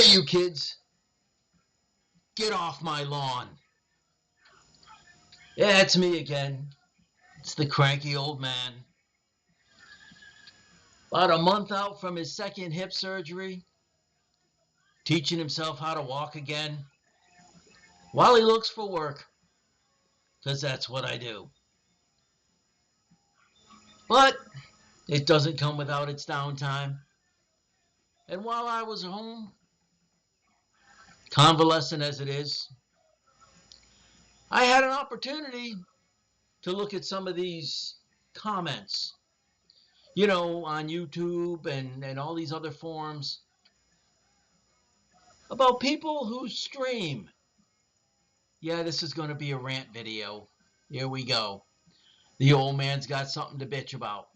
Hey, you kids, get off my lawn. Yeah, it's me again. It's the cranky old man. About a month out from his second hip surgery, teaching himself how to walk again while he looks for work, because that's what I do. But it doesn't come without its downtime. And while I was home, convalescent as it is, I had an opportunity to look at some of these comments, on YouTube and all these other forums about people who stream. Yeah, this is going to be a rant video. Here we go. The old man's got something to bitch about.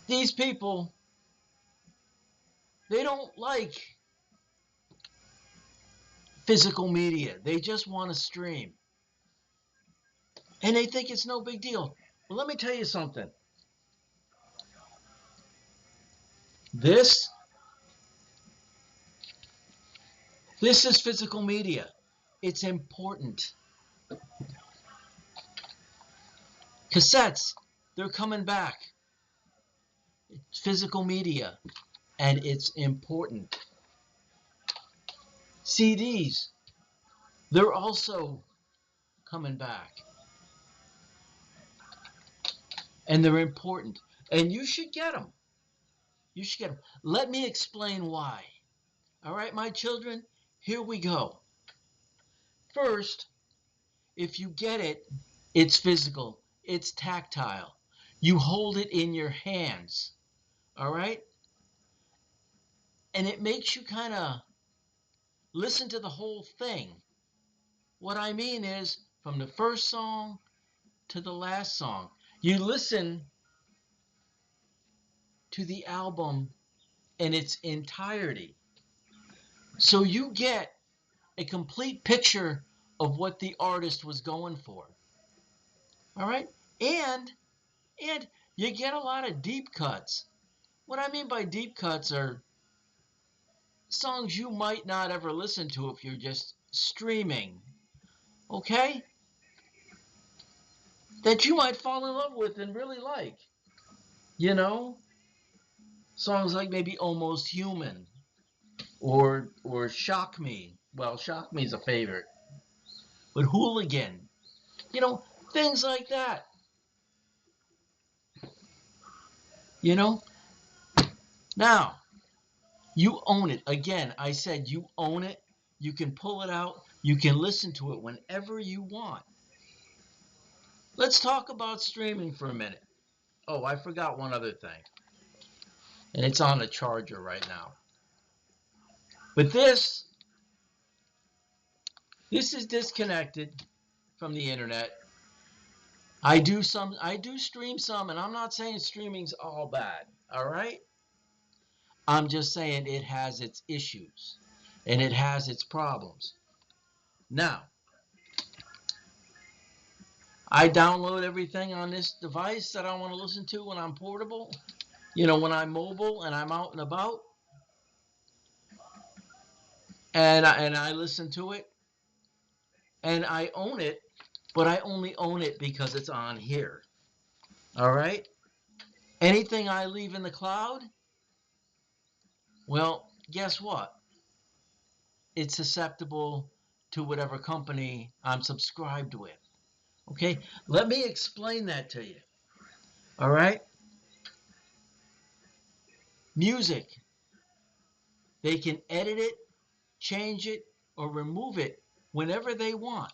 These people, they don't like physical media. They just want to stream. And they think it's no big deal. Well, let me tell you something. This is physical media. It's important. Cassettes, they're coming back. It's physical media, and it's important. CDs, they're also coming back. And they're important. And you should get them. You should get them. Let me explain why. All right, my children, here we go. First, if you get it, it's physical. It's tactile. You hold it in your hands. All right? And it makes you kind of listen to the whole thing. What I mean is, from the first song to the last song, you listen to the album in its entirety. So you get a complete picture of what the artist was going for. All right? And you get a lot of deep cuts. What I mean by deep cuts are songs you might not ever listen to if you're just streaming. Okay? That you might fall in love with and really like. You know? Songs like maybe Almost Human or Shock Me. Well, Shock Me is a favorite. But Hooligan. Things like that. You know? Now, you own it. Again, I said you own it. You can pull it out. You can listen to it whenever you want. Let's talk about streaming for a minute. Oh, I forgot one other thing. And it's on a charger right now. But this is disconnected from the internet. I do stream some, and I'm not saying streaming's all bad. All right? I'm just saying it has its issues and it has its problems. Now, I download everything on this device that I want to listen to when I'm portable, when I'm mobile and I'm out and about, and I listen to it, and I own it, but I only own it because it's on here. All right? Anything I leave in the cloud, well, guess what? It's susceptible to whatever company I'm subscribed with. Okay? Let me explain that to you. All right? Music. They can edit it, change it, or remove it whenever they want.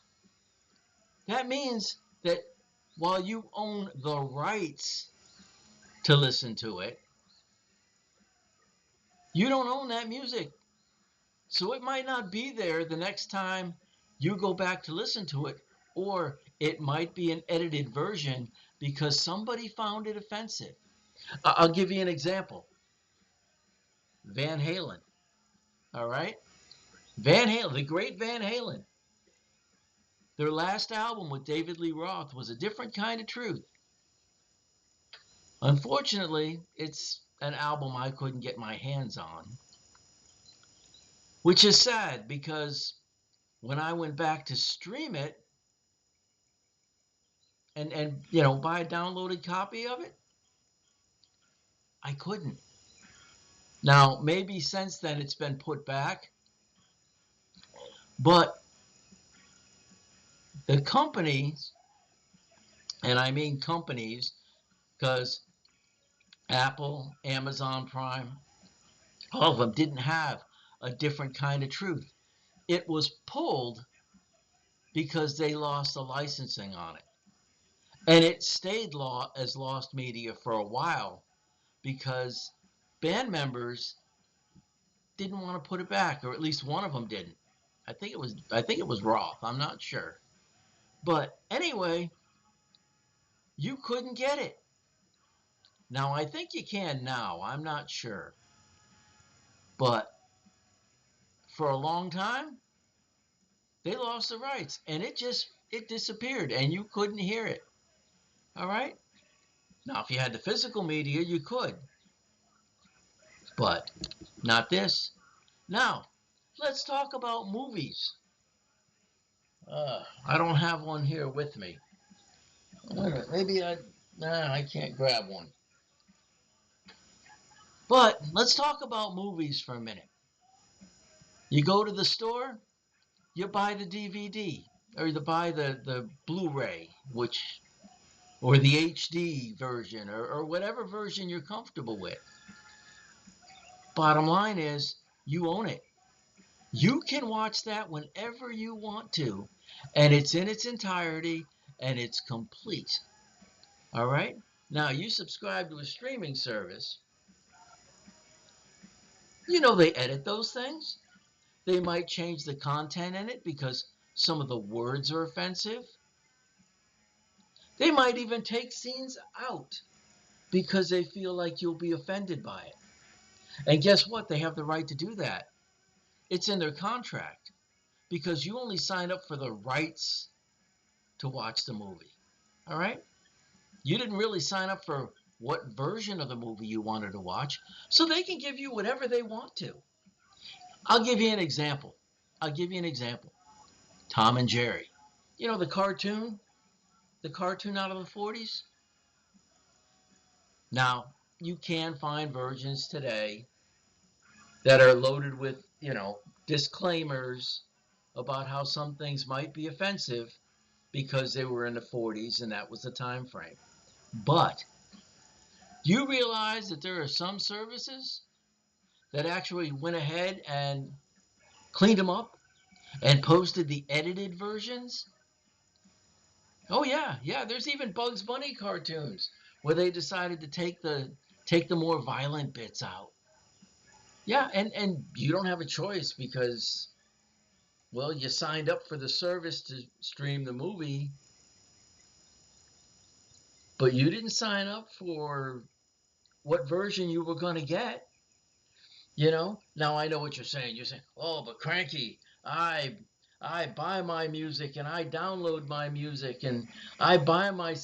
That means that while you own the rights to listen to it, you don't own that music. So it might not be there the next time you go back to listen to it, or it might be an edited version because somebody found it offensive. I'll give you an example. Van Halen. All right? Van Halen, the great Van Halen. Their last album with David Lee Roth was A Different Kind of Truth. Unfortunately, it's an album I couldn't get my hands on, which is sad because when I went back to stream it and buy a downloaded copy of it, I couldn't. Now, maybe since then it's been put back, but the companies, and I mean companies, because Apple, Amazon Prime, all of them didn't have a different kind of truth. It was pulled because they lost the licensing on it. And it stayed as lost media for a while because band members didn't want to put it back, or at least one of them didn't. I think it was Roth. I'm not sure. But anyway, you couldn't get it. Now I think you can now. I'm not sure. But for a long time, they lost the rights and it disappeared and you couldn't hear it. All right? Now if you had the physical media, you could, but not this. Now, let's talk about movies. I don't have one here with me. Wait a minute, maybe I can't grab one. But let's talk about movies for a minute. You go to the store, you buy the DVD, or you buy the Blu-ray, or the HD version, or whatever version you're comfortable with. Bottom line is, you own it. You can watch that whenever you want to, and it's in its entirety, and it's complete. All right? Now, you subscribe to a streaming service, they edit those things. They might change the content in it because some of the words are offensive. They might even take scenes out because they feel like you'll be offended by it. And guess what? They have the right to do that. It's in their contract because you only sign up for the rights to watch the movie. All right? You didn't really sign up for what version of the movie you wanted to watch, so they can give you whatever they want to. I'll give you an example. Tom and Jerry. The cartoon? The cartoon out of the 40s? Now, you can find versions today that are loaded with, disclaimers about how some things might be offensive because they were in the 40s and that was the time frame. But you realize that there are some services that actually went ahead and cleaned them up and posted the edited versions? Oh yeah. There's even Bugs Bunny cartoons where they decided to take the more violent bits out. Yeah, and you don't have a choice because, well, you signed up for the service to stream the movie, but you didn't sign up for what version you were going to get. Now I know what you're saying. You're saying, "Oh, but Cranky, I buy my music and I download my music and I buy my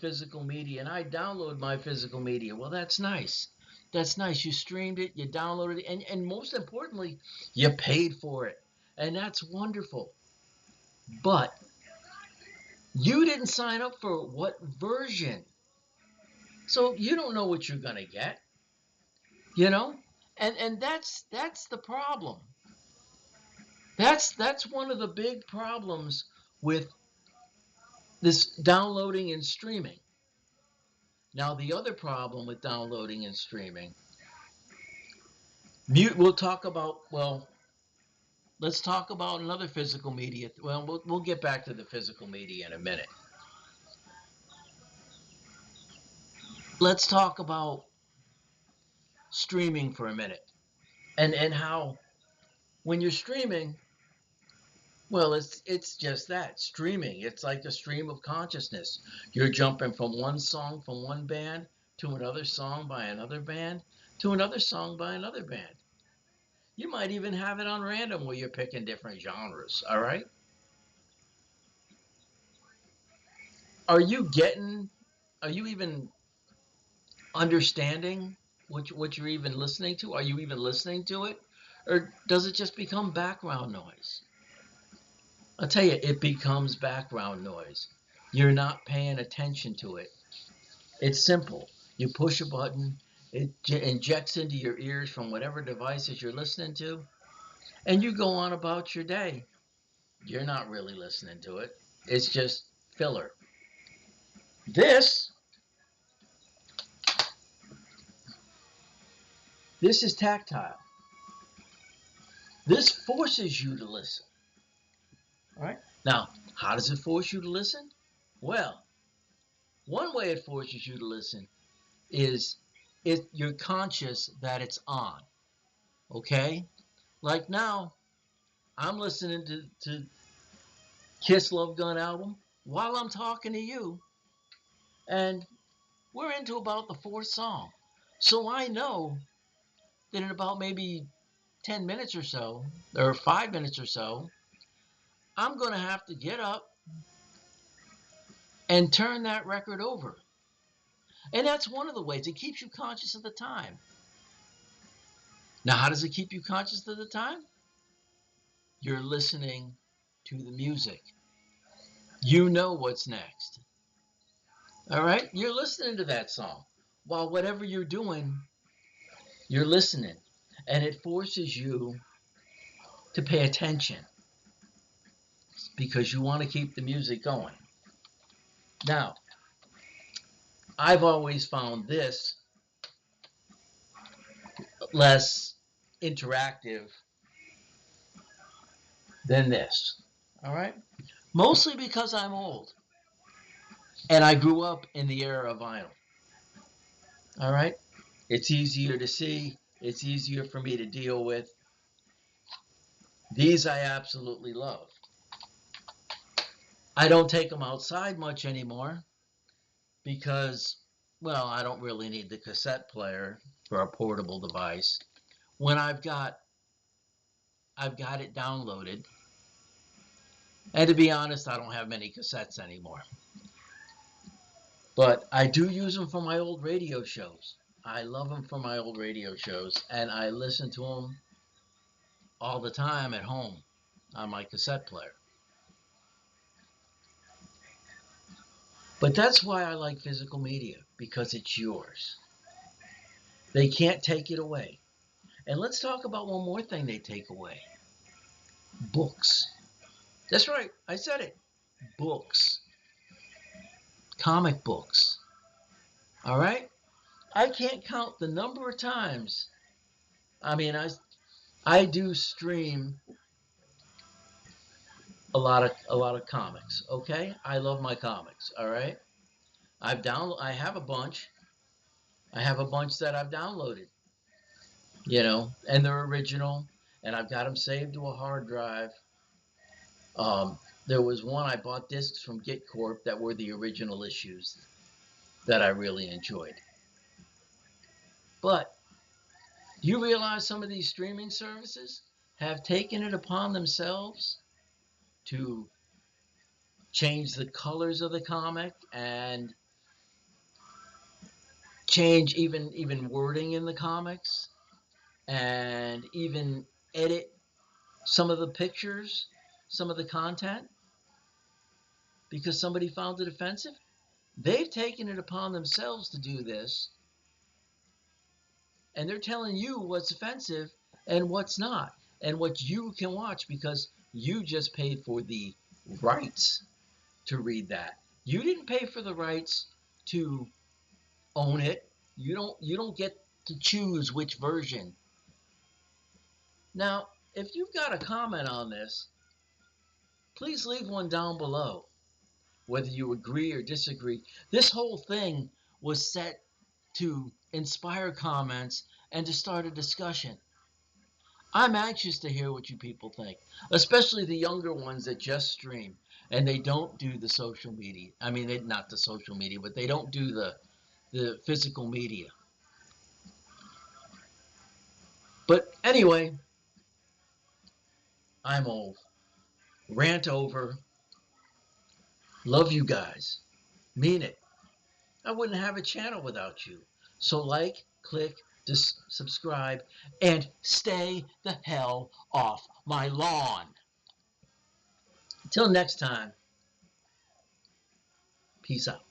physical media and I download my physical media." Well, that's nice. That's nice. You streamed it, you downloaded it, and most importantly, you paid for it. And that's wonderful. But you didn't sign up for what version. So you don't know what you're going to get, you know? And that's the problem. That's one of the big problems with this downloading and streaming. Now, the other problem with downloading and streaming, we'll talk about, well, let's talk about another physical media. Well, we'll get back to the physical media in a minute. Let's talk about streaming for a minute and how when you're streaming, well, it's just that, streaming. It's like a stream of consciousness. You're jumping from one song from one band to another song by another band to another song by another band. You might even have it on random where you're picking different genres, all right? Are you getting, are you even understanding what you're even listening to? Are you even listening to it? Or does it just become background noise? I'll tell you, it becomes background noise. You're not paying attention to it. It's simple. You push a button, it injects into your ears from whatever devices you're listening to, and you go on about your day. You're not really listening to it. It's just filler. This this is tactile. This forces you to listen. All right? Now, how does it force you to listen? Well, one way it forces you to listen is if you're conscious that it's on. Okay? Like now, I'm listening to Kiss Love Gun album while I'm talking to you, and we're into about the fourth song. So I know that in about maybe 10 minutes or so, or 5 minutes or so, I'm going to have to get up and turn that record over. And that's one of the ways it keeps you conscious of the time. Now, how does it keep you conscious of the time? You're listening to the music. You know what's next. All right? You're listening to that song. While whatever you're doing, you're listening. And it forces you to pay attention because you want to keep the music going. Now, I've always found this less interactive than this. All right? Mostly because I'm old and I grew up in the era of vinyl. All right? It's easier to see, it's easier for me to deal with. These I absolutely love. I don't take them outside much anymore because, well, I don't really need the cassette player for a portable device. When I've got it downloaded. And to be honest, I don't have many cassettes anymore. But I do use them for my old radio shows. I love them for my old radio shows, and I listen to them all the time at home on my cassette player. But that's why I like physical media, because it's yours. They can't take it away. And let's talk about one more thing they take away. Books. That's right, I said it. Books. Comic books. All right? I can't count the number of times. I mean, I do stream a lot of comics, okay? I love my comics, all right? I have a bunch. I have a bunch that I've downloaded, and they're original, and I've got them saved to a hard drive. Um, there was one I bought discs from GitCorp that were the original issues that I really enjoyed. But you realize some of these streaming services have taken it upon themselves to change the colors of the comic and change even wording in the comics and even edit some of the pictures, some of the content because somebody found it offensive. They've taken it upon themselves to do this, and they're telling you what's offensive and what's not, and what you can watch because you just paid for the rights to read that. You didn't pay for the rights to own it. You don't get to choose which version. Now, if you've got a comment on this, please leave one down below, whether you agree or disagree. This whole thing was set to inspire comments and to start a discussion. I'm anxious to hear what you people think, especially the younger ones that just stream and they don't do the social media. I mean, not the social media, but they don't do the physical media. But anyway, I'm old. Rant over. Love you guys. Mean it. I wouldn't have a channel without you. So like, click, subscribe, and stay the hell off my lawn. Until next time, peace out.